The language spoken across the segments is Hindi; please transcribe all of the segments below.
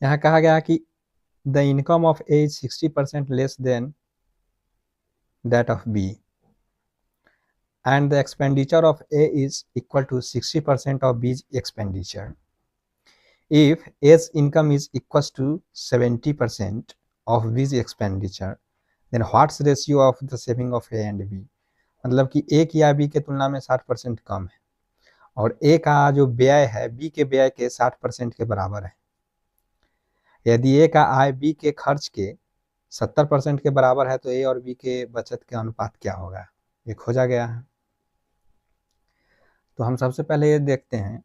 यहाँ कहा गया कि the income of A is 60% less than that of B and the expenditure of A is equal to 60% of B's expenditure. If A's income is equal to 70% of B's expenditure, then what's ratio of the saving of A and B? मतलब कि A की आय B के तुलना में 60% कम है और A का जो व्यय है B के व्यय के 60% के बराबर है। यदि A का आय B के खर्च के 70% के बराबर है तो A और B के बचत के अनुपात क्या होगा, ये खोजा गया है। तो हम सबसे पहले ये देखते हैं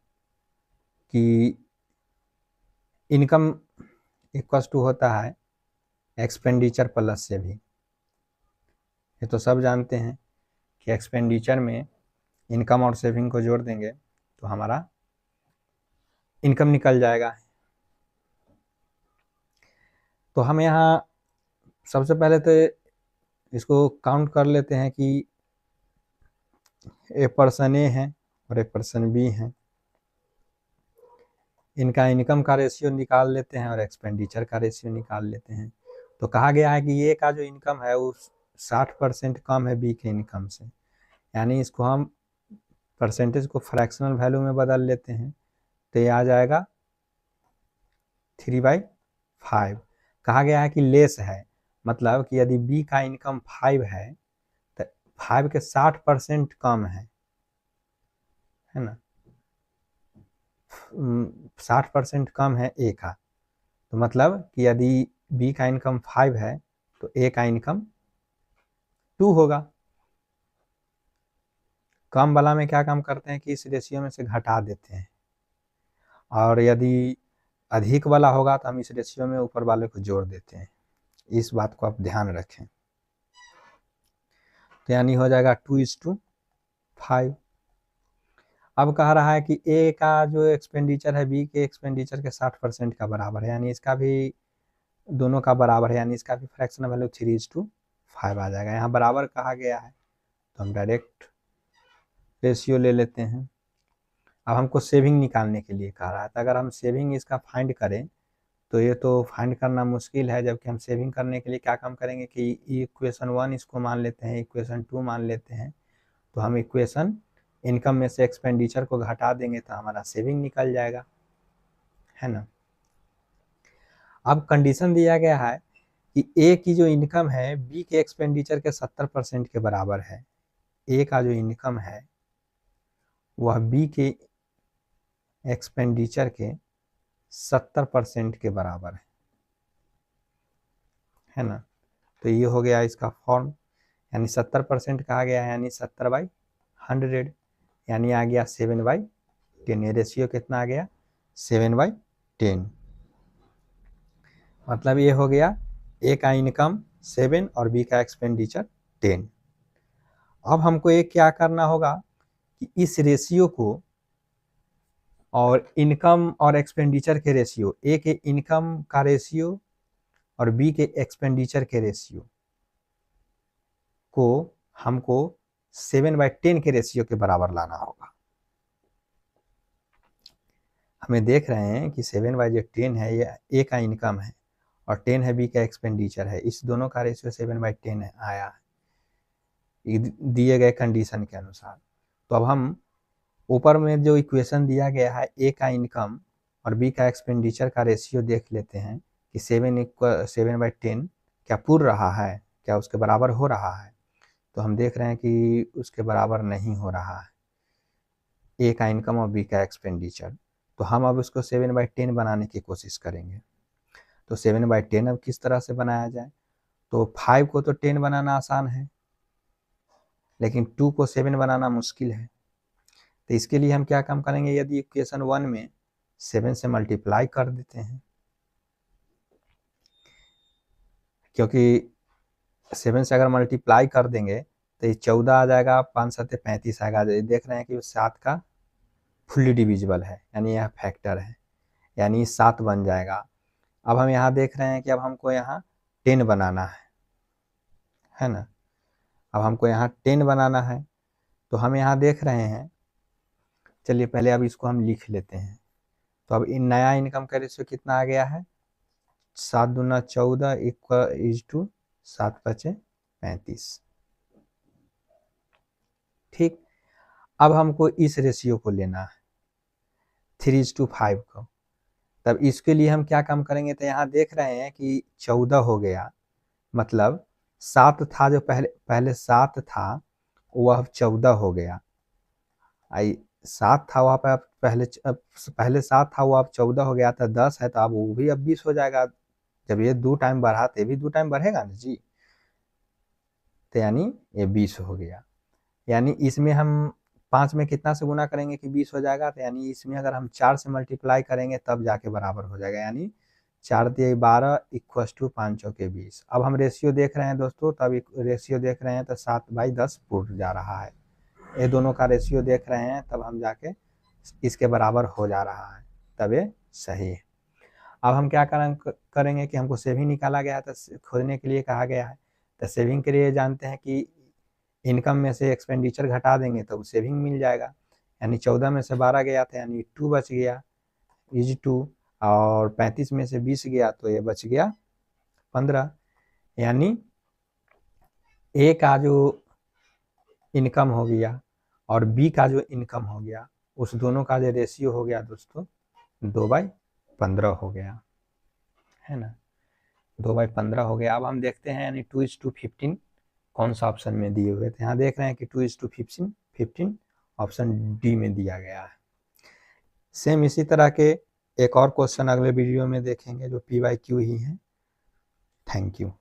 कि इनकम इक्वल्स टू होता है एक्सपेंडिचर प्लस सेविंग। ये तो सब जानते हैं कि एक्सपेंडिचर में इनकम और सेविंग को जोड़ देंगे तो हमारा इनकम निकल जाएगा। तो हम यहाँ सबसे पहले तो इसको काउंट कर लेते हैं कि एक पर्सन ए है और एक पर्सन बी है। इनका इनकम का रेशियो निकाल लेते हैं और एक्सपेंडिचर का रेशियो निकाल लेते हैं। तो कहा गया है कि ए का जो इनकम है वो 60% कम है बी के इनकम से, यानी इसको हम परसेंटेज को फ्रैक्शनल वैल्यू में बदल लेते हैं तो ये आ जाएगा 3/5। कहा गया है कि लेस है, मतलब कि यदि बी का इनकम 5 है तो 5 के 60% कम है ना, 60% कम है ए का। तो मतलब कि यदि बी का इनकम 5 है तो ए का इनकम 2 होगा। कम वाला में क्या काम करते हैं कि इस रेशियो में से घटा देते हैं, और यदि अधिक वाला होगा तो हम इस रेशियो में ऊपर वाले को जोड़ देते हैं। इस बात को आप ध्यान रखें। तो यानी हो जाएगा 2:5। अब कह रहा है कि ए का जो एक्सपेंडिचर है बी के एक्सपेंडिचर के 60% का बराबर है, यानी इसका भी दोनों का बराबर है, यानी इसका भी फ्रैक्शनल वैल्यू 3:5 आ जाएगा। यहाँ बराबर कहा गया है तो हम डायरेक्ट रेशियो ले लेते हैं। अब हमको सेविंग निकालने के लिए कह रहा है, तो अगर हम सेविंग इसका फाइंड करें तो ये तो फाइंड करना मुश्किल है, जबकि हम सेविंग करने के लिए क्या काम करेंगे कि इक्वेशन 1 इसको मान लेते हैं, इक्वेशन 2 मान लेते हैं। तो हम इक्वेशन इनकम में से एक्सपेंडिचर को घटा देंगे तो हमारा सेविंग निकल जाएगा, है ना। अब कंडीशन दिया गया है कि ए की जो इनकम है बी के एक्सपेंडिचर के 70% के बराबर है। ए का जो इनकम है वह बी के एक्सपेंडिचर के 70% के बराबर है ना। तो ये हो गया इसका फॉर्म, यानी 70% कहा गया है, यानी 70/100, यानी आ गया 7/10। ये रेशियो कितना आ गया 7/10। मतलब ये हो गया ए का इनकम 7 और बी का एक्सपेंडिचर 10। अब हमको ये क्या करना होगा कि इस रेशियो को और इनकम और एक्सपेंडिचर के रेशियो, ए के इनकम का रेशियो और बी के एक्सपेंडिचर के रेशियो को हमको 7/10 के रेशियो के बराबर लाना होगा। हमें देख रहे हैं कि 7/10 है, ये ए का इनकम है और 10 है बी का एक्सपेंडिचर है। इस दोनों का रेशियो 7/10 आया है दिए गए कंडीशन के अनुसार। तो अब हम ऊपर में जो इक्वेशन दिया गया है ए का इनकम और बी का एक्सपेंडिचर का रेशियो देख लेते हैं कि 7/10 क्या पूर्ण रहा है, क्या उसके बराबर हो रहा है। तो हम देख रहे हैं कि उसके बराबर नहीं हो रहा है ए का इनकम और बी का एक्सपेंडिचर। तो हम अब उसको 7/10 बनाने की कोशिश करेंगे। तो 7/10 अब किस तरह से बनाया जाए, तो 5 को तो 10 बनाना आसान है, लेकिन 2 को 7 बनाना मुश्किल है। तो इसके लिए हम क्या काम करेंगे, यदि इक्वेशन 1 में 7 से मल्टीप्लाई कर देते हैं, क्योंकि 7 से अगर मल्टीप्लाई कर देंगे तो ये 14 आ जाएगा, 5 7 35 आएगा। देख रहे हैं कि 7 का फुल्ली डिविजिबल है, यानी यह फैक्टर है, यानी 7 बन जाएगा। अब हम यहाँ देख रहे हैं कि अब हमको यहाँ 10 बनाना है ना। अब हमको यहाँ 10 बनाना है, तो हम यहाँ देख रहे हैं, चलिए पहले अब इसको हम लिख लेते हैं। तो अब इन नया इनकम का रेशियो कितना आ गया है 7 दूना 14 इक्वल टू 7 पचे 35। ठीक, अब हमको इस रेशियो को लेना है 3:5 को। तब इसके लिए हम क्या काम करेंगे, तो यहाँ देख रहे हैं कि 14 हो गया, मतलब 7 था जो पहले 7 था वह अब 14 हो गया। आई 7 था वहाँ पे, अब पहले 7 था वो अब 14 हो गया था। 10 है तो अब वो भी अब 20 हो जाएगा। जब ये 2 टाइम बढ़ा तो ये भी 2 टाइम बढ़ेगा ना जी, तो यानी ये 20 हो गया। यानी इसमें हम 5 में कितना से गुना करेंगे कि 20 हो जाएगा, तो यानी इसमें अगर हम 4 से मल्टीप्लाई करेंगे तब जाके बराबर हो जाएगा। यानी 4 दिए 12 इक्वस टू 5 चौके 20। अब हम रेशियो देख रहे हैं दोस्तों, तब रेशियो देख रहे हैं तो 7/10 पूर्ण जा रहा है। ये दोनों का रेशियो देख रहे हैं तब हम जाके इसके बराबर हो जा रहा है, तब ये सही है। अब हम क्या करेंगे कि हमको सेविंग निकाला गया है तो खोजने के लिए कहा गया है, तो सेविंग के लिए जानते हैं कि इनकम में से एक्सपेंडिचर घटा देंगे तो सेविंग मिल जाएगा। यानी 14 में से 12 गया था यानी 2 बच गया, इज 2, और 35 में से 20 गया तो ये बच गया 15। यानी ए का जो इनकम हो गया और बी का जो इनकम हो गया, उस दोनों का जो रेशियो हो गया दोस्तों 2/15 हो गया, है ना। 2/15 हो गया। अब हम देखते हैं यानी 2:15 कौन सा ऑप्शन में दिए हुए थे। यहाँ देख रहे हैं कि 2:15 ऑप्शन डी में दिया गया है। सेम इसी तरह के एक और क्वेश्चन अगले वीडियो में देखेंगे जो PYQ ही है। Thank you.